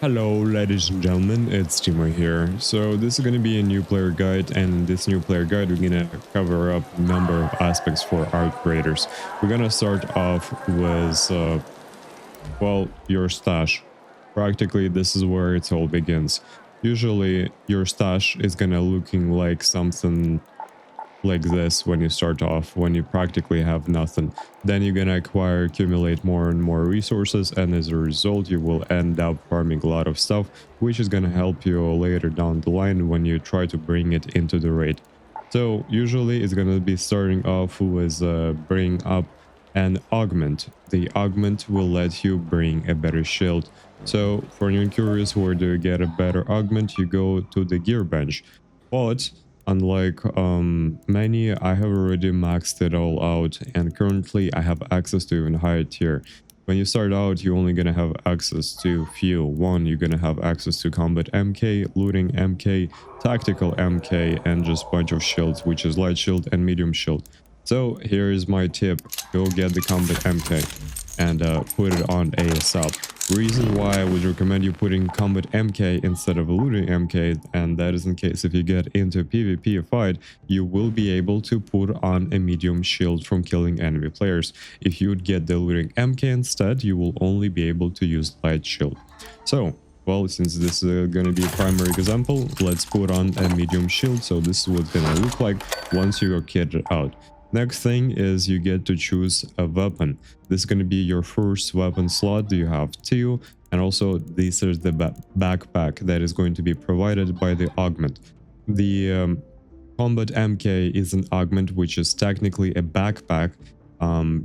Hello ladies and gentlemen, it's Timo here. So this is going to be a new player guide, and in this new player guide we're going to cover up a number of aspects for our creators. We're going to start off with, your stash. Practically this is where it all begins. Usually your stash is going to looking like something like this when you start off, when you practically have nothing. Then you're gonna accumulate more and more resources, and as a result you will end up farming a lot of stuff, which is gonna help you later down the line when you try to bring it into the raid. So usually it's gonna be starting off with bring up an augment. The augment will let you bring a better shield. So for anyone curious where do you get a better augment, you go to the gear bench. But unlike many, I have already maxed it all out, and currently I have access to even higher tier. When you start out, you're only gonna have access to few. One, you're gonna have access to combat MK, looting MK, tactical MK, and just bunch of shields, which is light shield and medium shield. So here is my tip: go get the combat MK and put it on ASAP. Reason why I would recommend you putting combat MK instead of a looting MK, and that is in case if you get into a PvP fight, you will be able to put on a medium shield from killing enemy players. If you would get the looting MK instead, you will only be able to use light shield. So, well, since this is going to be a primary example, let's put on a medium shield. So this is what it's going to look like once you are kitted out. Next thing is you get to choose a weapon. This is going to be your first weapon slot. You have two, and also this is the backpack that is going to be provided by the augment. The combat MK is an augment, which is technically a backpack.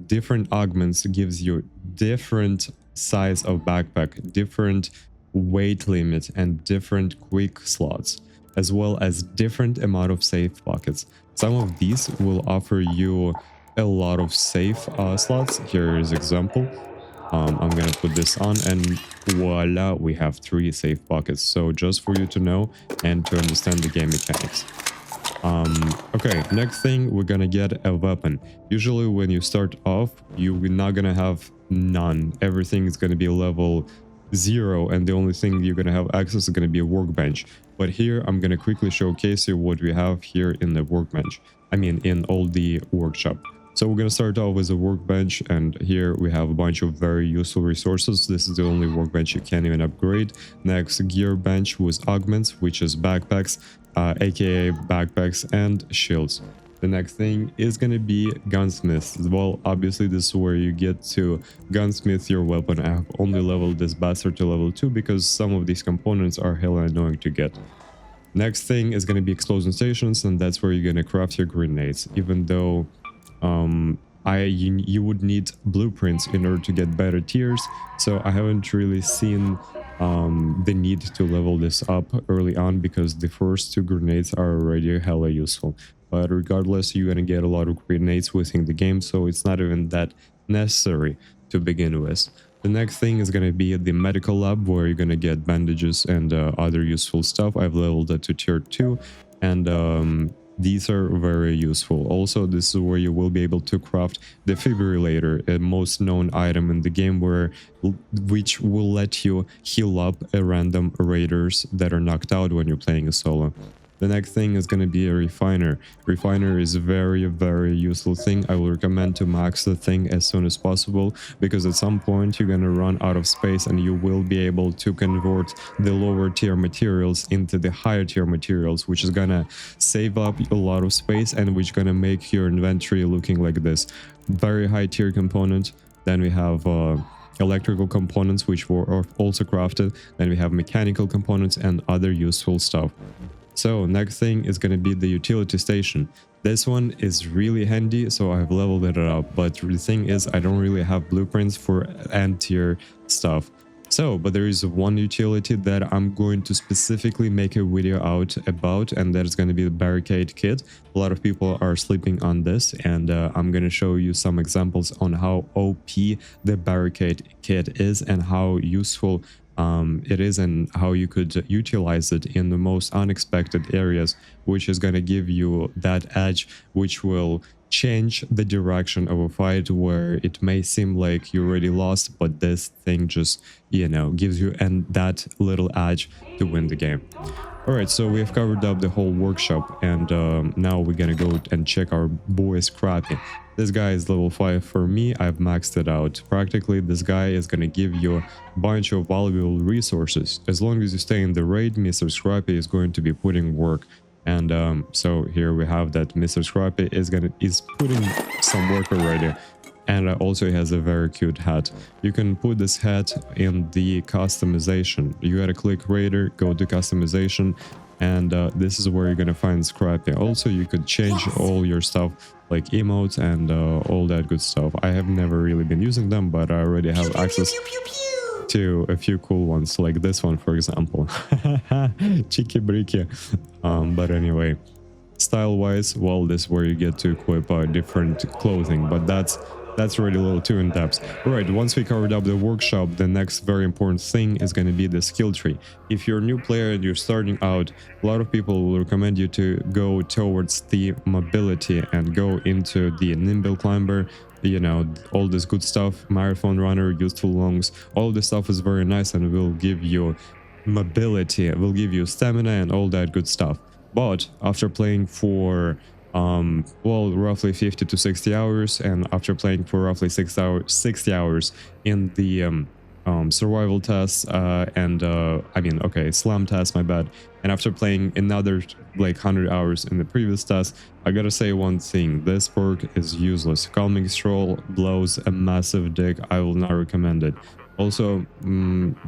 Different augments gives you different size of backpack, different weight limit, and different quick slots, as well as different amount of safe pockets. Some of these will offer you a lot of safe slots. Here is example. I'm gonna put this on, and voila, we have 3 safe pockets. So just for you to know and to understand the game mechanics. Okay, next thing, we're gonna get a weapon. Usually when you start off, you're not gonna have none. Everything is gonna be level 0, and the only thing you're gonna have access is gonna be a workbench. But here I'm gonna quickly showcase you what we have here in the workbench. I mean, in all the workshop. So we're gonna start off with a workbench, and here we have a bunch of very useful resources. This is the only workbench you can't even upgrade. Next, gear bench with augments, which is backpacks, aka backpacks and shields. The next thing is going to be gunsmith. Well, obviously this is where you get to gunsmith your weapon. I have only leveled this bastard to level 2 because some of these components are hella annoying to get. Next thing is going to be explosion stations, and that's where you're going to craft your grenades. Even though you would need blueprints in order to get better tiers, so I haven't really seen the need to level this up early on because the first 2 grenades are already hella useful. But regardless, you're gonna get a lot of grenades within the game, so it's not even that necessary to begin with. The next thing is gonna be the medical lab, where you're gonna get bandages and other useful stuff. I've leveled it to tier 2, and these are very useful. Also, this is where you will be able to craft the defibrillator, a most known item in the game, which will let you heal up a random raiders that are knocked out when you're playing a solo. The next thing is going to be a refiner. Refiner is a very, very useful thing. I will recommend to max the thing as soon as possible, because at some point you're going to run out of space and you will be able to convert the lower tier materials into the higher tier materials, which is going to save up a lot of space and which is going to make your inventory looking like this. Very high tier component. Then we have electrical components, which were also crafted. Then we have mechanical components and other useful stuff. So next thing is going to be the utility station. This one is really handy, so I've leveled it up, but the thing is I don't really have blueprints for end tier stuff. So, but there is one utility that I'm going to specifically make a video out about, and that is going to be the barricade kit. A lot of people are sleeping on this, and I'm going to show you some examples on how OP the barricade kit is and how useful it is, and how you could utilize it in the most unexpected areas, which is going to give you that edge which will change the direction of a fight where it may seem like you already lost, but this thing just, you know, gives you that little edge to win the game. All right, so we have covered up the whole workshop, and now we're gonna go and check our boy Scrappy. This guy is level 5 for me. I've maxed it out. Practically, this guy is gonna give you a bunch of valuable resources. As long as you stay in the raid, Mr. Scrappy is going to be putting work. And so here we have that Mr. Scrappy is putting some work already. And also he has a very cute hat. You can put this hat in the customization. You gotta click Raider, go to customization, and this is where you're gonna find Scrappy. Also, you could change all your stuff like emotes and all that good stuff. I have never really been using them, but I already have access to a few cool ones, like this one, for example. Cheeky bricky. But anyway, style wise, well, this is where you get to equip different clothing, but that's already a little too in depth. Alright, once we covered up the workshop, the next very important thing is going to be the skill tree. If you're a new player and you're starting out, a lot of people will recommend you to go towards the mobility and go into the nimble climber, you know, all this good stuff, marathon runner, useful lungs, all this stuff is very nice and will give you mobility, will give you stamina and all that good stuff. But after playing for well, roughly 50 to 60 hours, and after playing for roughly 60 hours in the survival tests slam test, my bad, and after playing another like 100 hours in the previous test, I gotta say one thing: this perk is useless. Calming Stroll blows a massive dick. I will not recommend it. Also,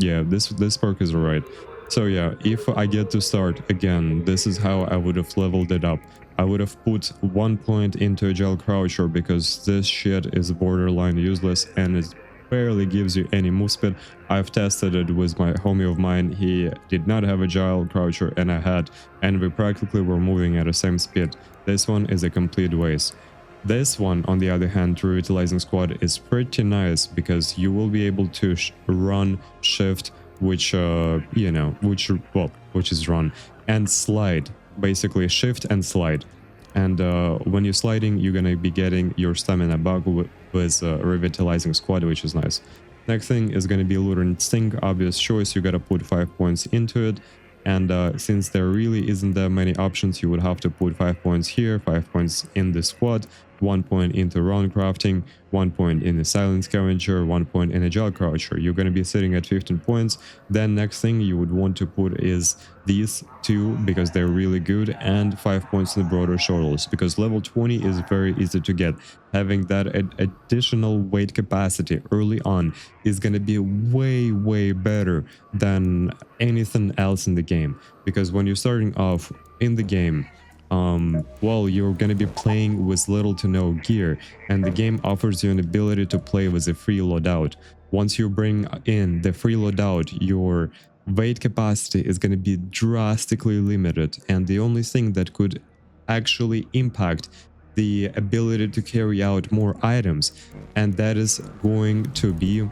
yeah, this perk is alright. So yeah, if I get to start again, this is how I would have leveled it up. I would have put 1 point into Agile Croucher because this shit is borderline useless and it barely gives you any move speed. I've tested it with my homie of mine. He did not have Agile Croucher and I had, and we practically were moving at the same speed. This one is a complete waste. This one, on the other hand, Revitalizing Squad, is pretty nice because you will be able to run, shift, which is run, and slide. Basically shift and slide, and when you're sliding, you're gonna be getting your stamina back with Revitalizing Squad, which is nice. Next thing is gonna be Looter Instinct. Obvious choice, you gotta put 5 points into it, and since there really isn't that many options, you would have to put 5 points here, 5 points in the squad, 1 point into round crafting, 1 point in the silent scavenger, 1 point in Agile Croucher. You're going to be sitting at 15 points. Then next thing you would want to put is these two because they're really good, and 5 points in the Broader Shoulders because level 20 is very easy to get. Having that additional weight capacity early on is going to be way better than anything else in the game, because when you're starting off in the game, well, you're going to be playing with little to no gear, and the game offers you an ability to play with a free loadout. Once you bring in the free loadout, your weight capacity is going to be drastically limited, and the only thing that could actually impact the ability to carry out more items, and that is going to be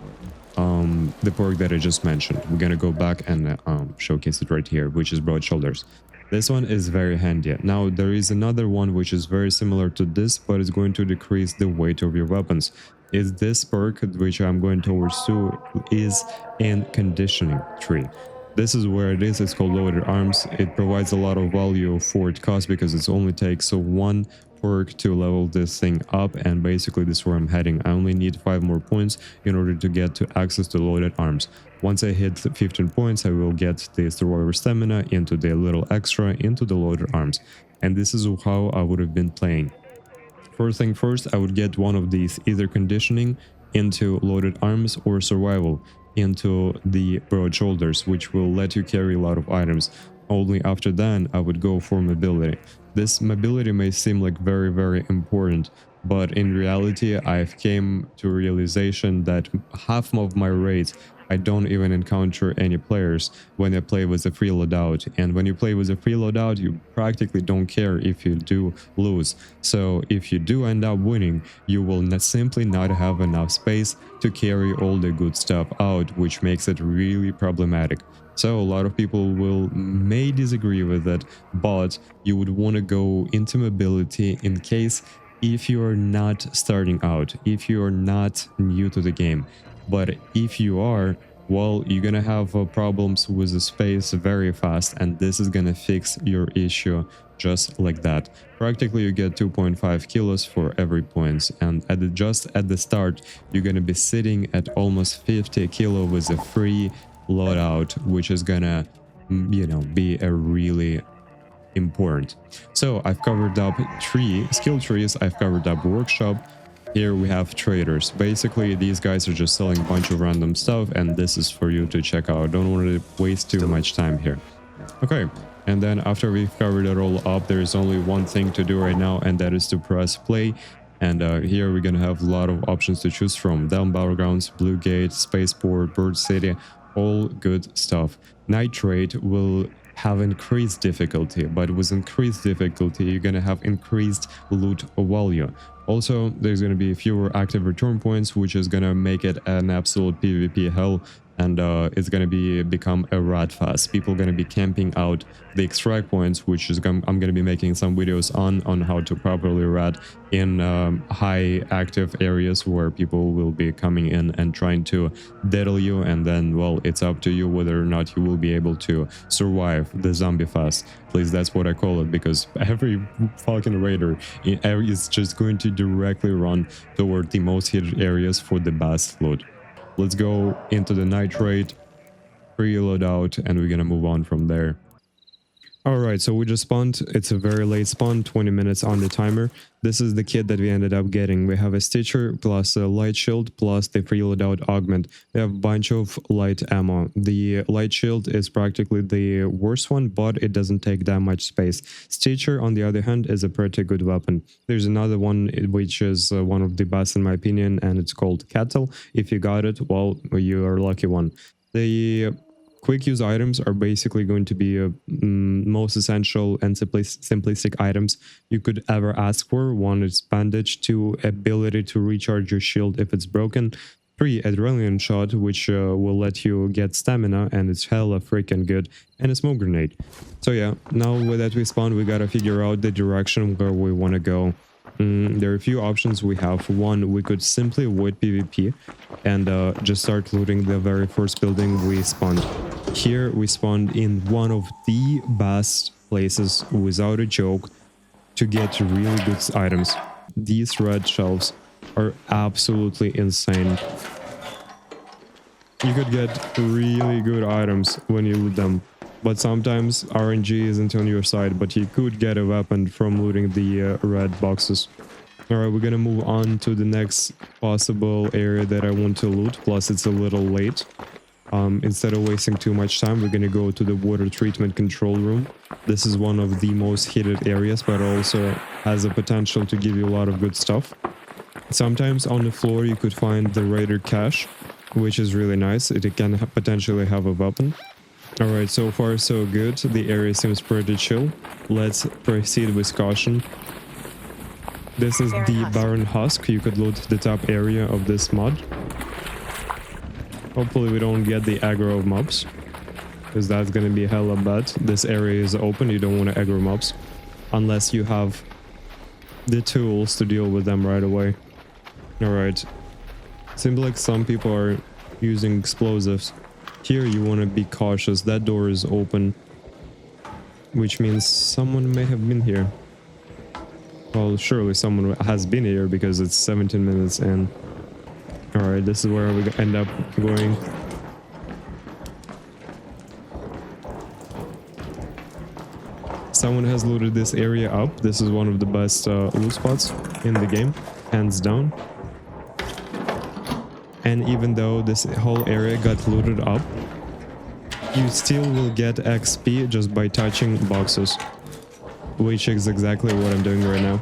the perk that I just mentioned. We're going to go back and showcase it right here, which is Broad Shoulders. This one is very handy. Now there is another one which is very similar to this, but it's going to decrease the weight of your weapons. Is this perk, which I'm going towards to, is in conditioning tree. This is where it is. It's called Loaded Arms. It provides a lot of value for its cost because it only takes one perk to level this thing up, and basically this is where I'm heading. I only need 5 more points in order to get to access to Loaded Arms. Once I hit 15 points, I will get the Survivor Stamina into the little extra into the Loaded Arms, and this is how I would have been playing. First thing first, I would get one of these, either conditioning into Loaded Arms or survival into the Broad Shoulders, which will let you carry a lot of items. Only after then I would go for mobility. This mobility may seem like very important, but in reality I've came to a realization that half of my raids I don't even encounter any players when I play with a free loadout, and when you play with a free loadout you practically don't care if you do lose. So if you do end up winning, you will simply not have enough space to carry all the good stuff out, which makes it really problematic. So a lot of people may disagree with it, but you would want to go into mobility in case if you're not starting out, if you're not new to the game. But if you are, well, you're gonna have problems with the space very fast, and this is gonna fix your issue just like that. Practically you get 2.5 kilos for every points, and just at the start you're gonna be sitting at almost 50 kilo with a free loadout, which is gonna, you know, be a really important. So I've covered up 3 skill trees, I've covered up workshop. Here we have traders. Basically these guys are just selling a bunch of random stuff, and this is for you to check out. Don't want to waste too much time here. Okay, and then after we've covered it all up, there is only one thing to do right now, and that is to press play. And here we're gonna have a lot of options to choose from. Down Battlegrounds, Blue Gate, Spaceport, Bird City, all good stuff. Nitrate will have increased difficulty, but with increased difficulty you're gonna have increased loot value. Also, there's gonna be fewer active return points, which is gonna make it an absolute PvP hell, and it's gonna become a rat fest. People gonna be camping out the extract points, which is I'm gonna be making some videos on how to properly rat in high active areas where people will be coming in and trying to diddle you, and then, well, it's up to you whether or not you will be able to survive the zombie fest. Please, that's what I call it, because every fucking raider is just going to directly run toward the most hidden areas for the best loot. Let's go into the nitrate, pre-load out, and we're gonna move on from there. Alright, so we just spawned. It's a very late spawn, 20 minutes on the timer. This is the kit that we ended up getting. We have a Stitcher plus a light shield plus the pre-load out augment. We have a bunch of light ammo. The light shield is practically the worst one, but it doesn't take that much space. Stitcher, on the other hand, is a pretty good weapon. There's another one which is one of the best in my opinion, and it's called Kettle. If you got it, well, you are a lucky one. The quick use items are basically going to be most essential and simplistic items you could ever ask for. 1 is bandage, 2 ability to recharge your shield if it's broken, 3 adrenaline shot, which will let you get stamina, and it's hella freaking good, and a smoke grenade. So yeah, now that we spawned, we gotta figure out the direction where we want to go. There are a few options we have. 1, we could simply avoid PvP and just start looting the very first building we spawned. Here we spawned in one of the best places, without a joke, to get really good items. These red shelves are absolutely insane. You could get really good items when you loot them, but sometimes RNG isn't on your side, but you could get a weapon from looting the red boxes. Alright, we're gonna move on to the next possible area that I want to loot, plus it's a little late. Instead of wasting too much time, we're gonna go to the water treatment control room. This is one of the most hidden areas, but also has the potential to give you a lot of good stuff. Sometimes on the floor you could find the raider cache, which is really nice. It can potentially have a weapon. Alright, so far so good. The area seems pretty chill. Let's proceed with caution. This is the Barren Husk. You could loot the top area of this mod. Hopefully we don't get the aggro of mobs, because that's gonna be hella bad. This area is open, you don't want to aggro mobs unless you have the tools to deal with them right away. Alright, seems like some people are using explosives. Here you want to be cautious. That door is open, which means someone may have been here. Well, surely someone has been here because it's 17 minutes in. Alright, this is where we end up going. Someone has looted this area up. This is one of the best loot spots in the game, hands down. And even though this whole area got looted up, you still will get XP just by touching boxes, which is exactly what I'm doing right now.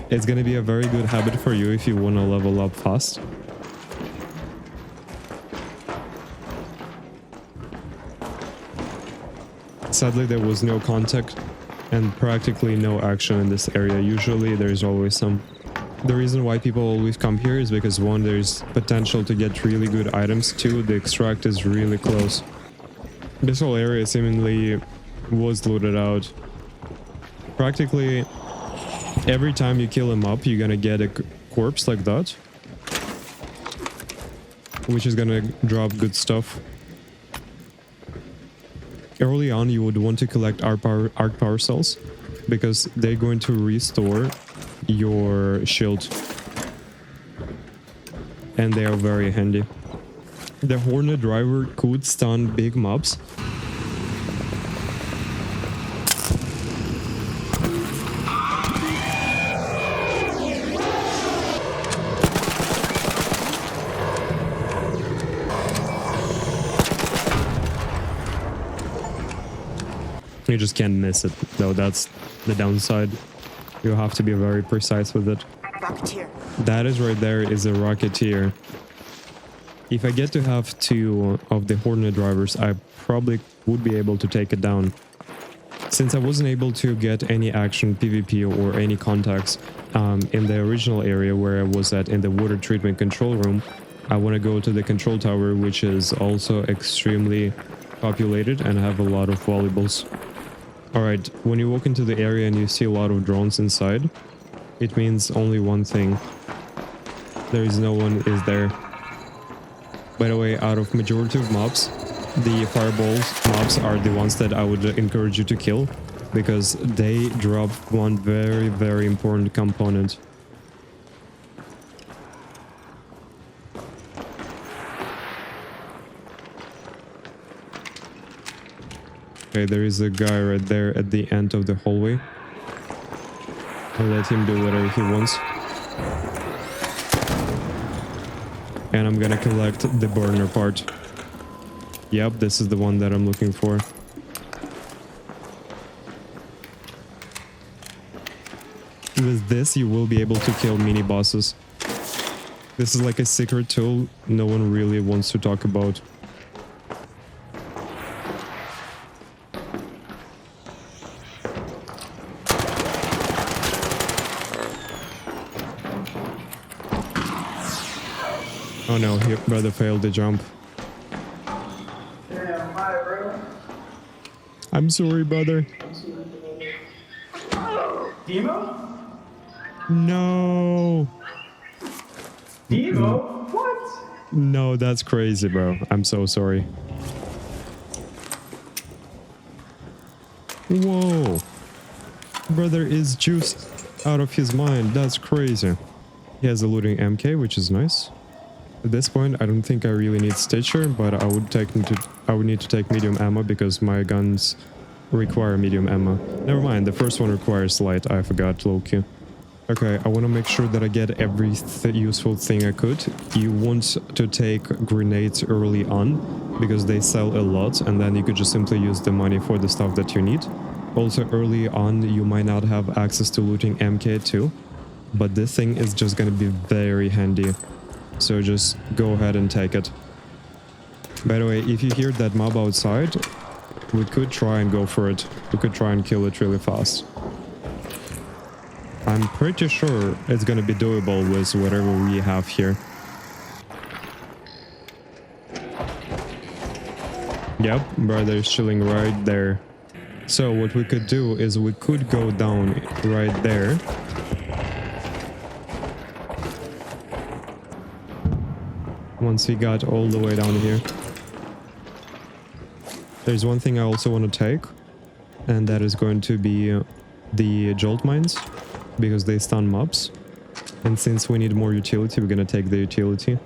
It's gonna be a very good habit for you if you want to level up fast. Sadly, there was no contact and practically no action in this area. Usually there's always some. The reason why people always come here is because 1, there's potential to get really good items, 2, the extract is really close. This whole area seemingly was looted out. Practically Every time you kill him up, you're gonna get a corpse like that, which is gonna drop good stuff. Early on, you would want to collect arc power cells because they're going to restore your shield, and they are very handy. The Hornet driver could stun big mobs. You just can't miss it, though. That's the downside. You have to be very precise with it. Rocketeer. That is right there is a Rocketeer. If I get to have 2 of the Hornet drivers, I probably would be able to take it down. Since I wasn't able to get any action PvP or any contacts in the original area where I was at in the water treatment control room, I want to go to the control tower, which is also extremely populated and have a lot of valuables. Alright, when you walk into the area and you see a lot of drones inside, it means only one thing. There is no one is there. By the way, out of majority of mobs, the fireballs mobs are the ones that I would encourage you to kill, because they drop one very, very important component. Okay, there is a guy right there at the end of the hallway. I'll let him do whatever he wants. And I'm gonna collect the burner part. Yep, this is the one that I'm looking for. With this, you will be able to kill mini bosses. This is like a secret tool no one really wants to talk about. Oh no, your brother failed the jump. Damn, hi, bro. I'm sorry, brother. Demo? No. Demo? What? No, that's crazy, bro. I'm so sorry. Whoa. Brother is juiced out of his mind. That's crazy. He has a looting MK, which is nice. At this point, I don't think I really need Stitcher, but I would need to take medium ammo because my guns require medium ammo. Never mind, the first one requires light. I forgot, low-key. Okay, I want to make sure that I get every useful thing I could. You want to take grenades early on because they sell a lot, and then you could just simply use the money for the stuff that you need. Also, early on, you might not have access to looting MK too, but this thing is just going to be very handy. So just go ahead and take it. By the way, if you hear that mob outside, we could try and go for it. We could try and kill it really fast. I'm pretty sure it's gonna be doable with whatever we have here. Yep, brother's chilling right there. So what we could do is we could go down right there. Once we got all the way down here. There's one thing I also want to take, and that is going to be the jolt mines, because they stun mobs. And since we need more utility, we're gonna take the utility.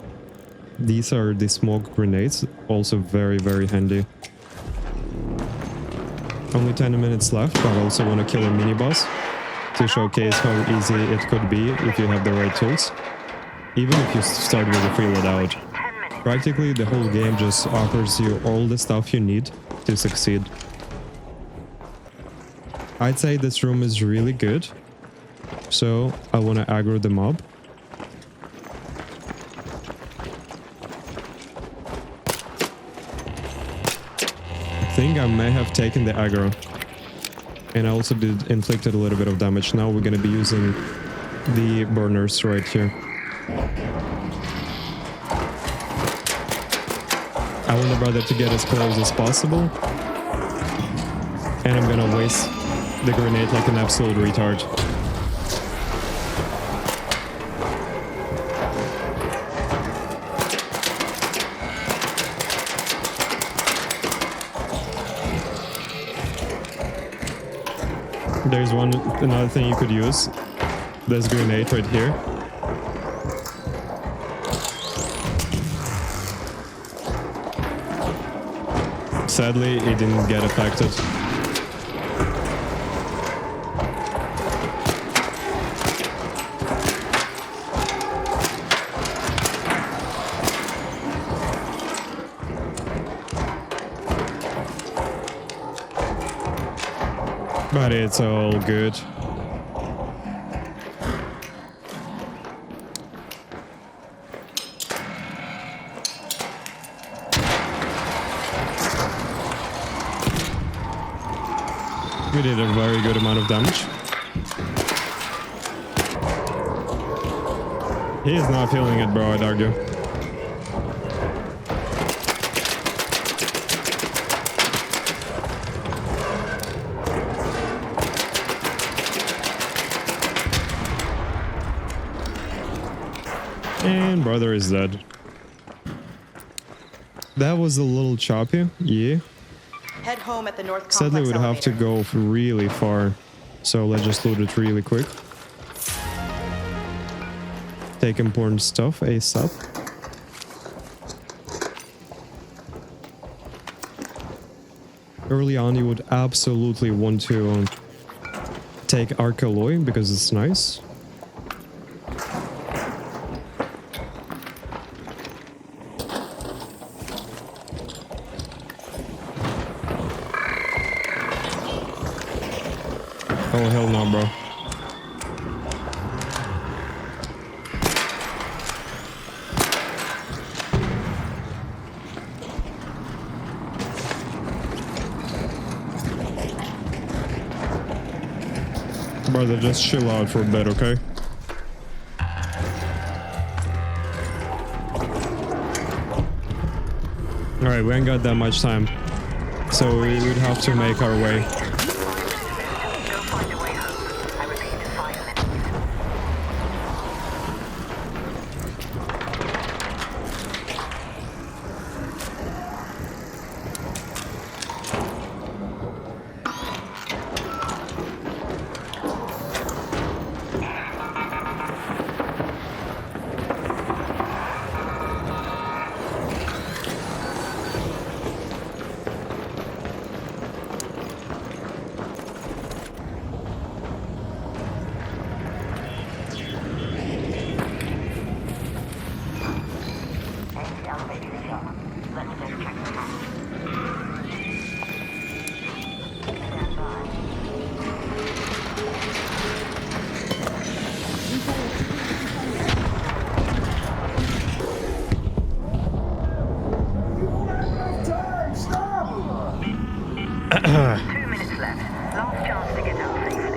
These are the smoke grenades, also very, very handy. Only 10 minutes left, but I also want to kill a mini boss to showcase how easy it could be if you have the right tools. Even if you start with a free loadout. Practically the whole game just offers you all the stuff you need to succeed. I'd say this room is really good, so I want to aggro the mob. I think I may have taken the aggro, and I also did inflicted a little bit of damage. Now we're going to be using the burners right here. I want the brother to get as close as possible, and I'm gonna waste the grenade like an absolute retard. There's another thing you could use. This grenade right here. Sadly, it didn't get affected. But it's all good. We did a very good amount of damage. He is not feeling it, bro, I'd argue. And brother is dead. That was a little choppy, yeah. Head home at the North Sadly, Complex we'd have to elevator. go really far, so let's just loot it really quick. Take important stuff ASAP. Early on, you would absolutely want to take Arcalloy because it's nice. Oh, hell no, bro. Brother, just chill out for a bit, okay? Alright, we ain't got that much time. So we would have to make our way.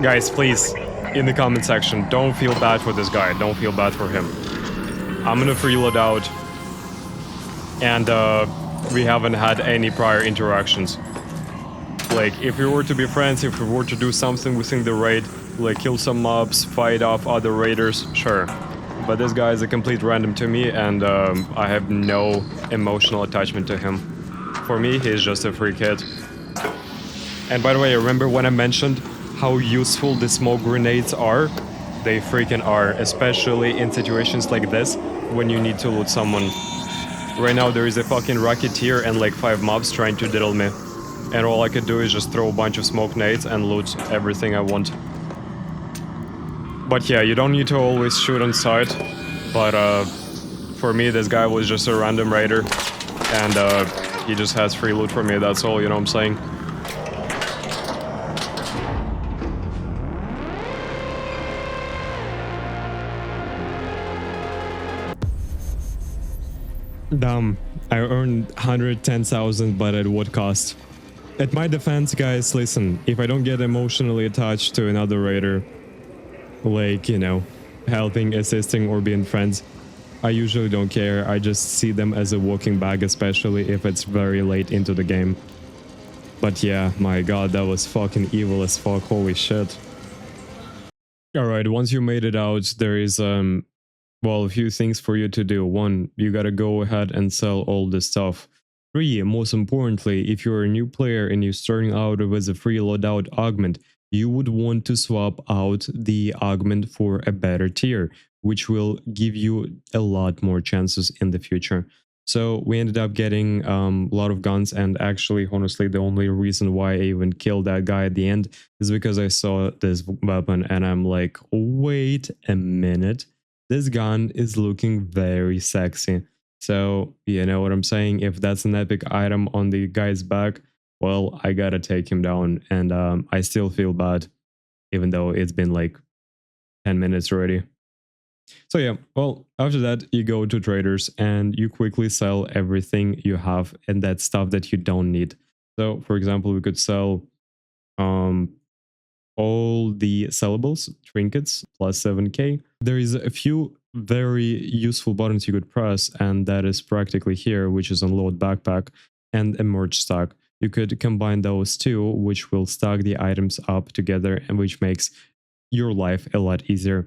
Guys, please, in the comment section, don't feel bad for this guy. Don't feel bad for him. I'm gonna freeload out. And we haven't had any prior interactions. Like, if we were to be friends, if we were to do something within the raid, like kill some mobs, fight off other raiders, sure. But this guy is a complete random to me, and I have no emotional attachment to him. For me, he's just a free kid. And by the way, remember when I mentioned how useful the smoke grenades are? They freaking are, especially in situations like this, when you need to loot someone. Right now there is a fucking rocketeer and like 5 mobs trying to diddle me. And all I could do is just throw a bunch of smoke nades and loot everything I want. But yeah, you don't need to always shoot on sight. But for me, this guy was just a random raider. And he just has free loot for me, that's all, you know what I'm saying? Damn, I earned 110,000, but at what cost? At my defense, guys, listen, if I don't get emotionally attached to another raider, like, you know, helping, assisting, or being friends, I usually don't care. I just see them as a walking bag, especially if it's very late into the game. But yeah, my god, that was fucking evil as fuck, holy shit. Alright, once you made it out, there is, well, a few things for you to do. 1, you gotta go ahead and sell all this stuff. 3, most importantly, if you're a new player and you're starting out with a free loadout augment, you would want to swap out the augment for a better tier, which will give you a lot more chances in the future. So we ended up getting a lot of guns, and actually, honestly, the only reason why I even killed that guy at the end is because I saw this weapon and I'm like, wait a minute, this gun is looking very sexy. So, you know what I'm saying? If that's an epic item on the guy's back, well, I gotta take him down, and I still feel bad, even though it's been like 10 minutes already. So yeah, well, after that, you go to traders and you quickly sell everything you have and that stuff that you don't need. So for example, we could sell um, all the sellables, trinkets, plus 7k. There is a few very useful buttons you could press, and that is practically here, which is unload backpack and a merge stack. You could combine those two, which will stack the items up together and which makes your life a lot easier.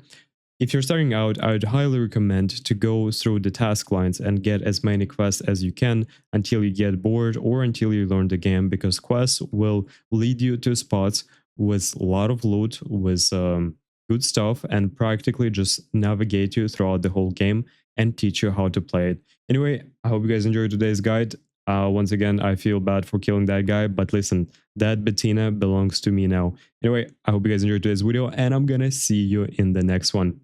If you're starting out, I would highly recommend to go through the task lines and get as many quests as you can until you get bored or until you learn the game, because quests will lead you to spots with a lot of loot, with good stuff, and practically just navigate you throughout the whole game and teach you how to play it. Anyway, I hope you guys enjoyed today's guide. Once again, I feel bad for killing that guy, but listen, that Bettina belongs to me now. Anyway, I hope you guys enjoyed today's video, and I'm gonna see you in the next one.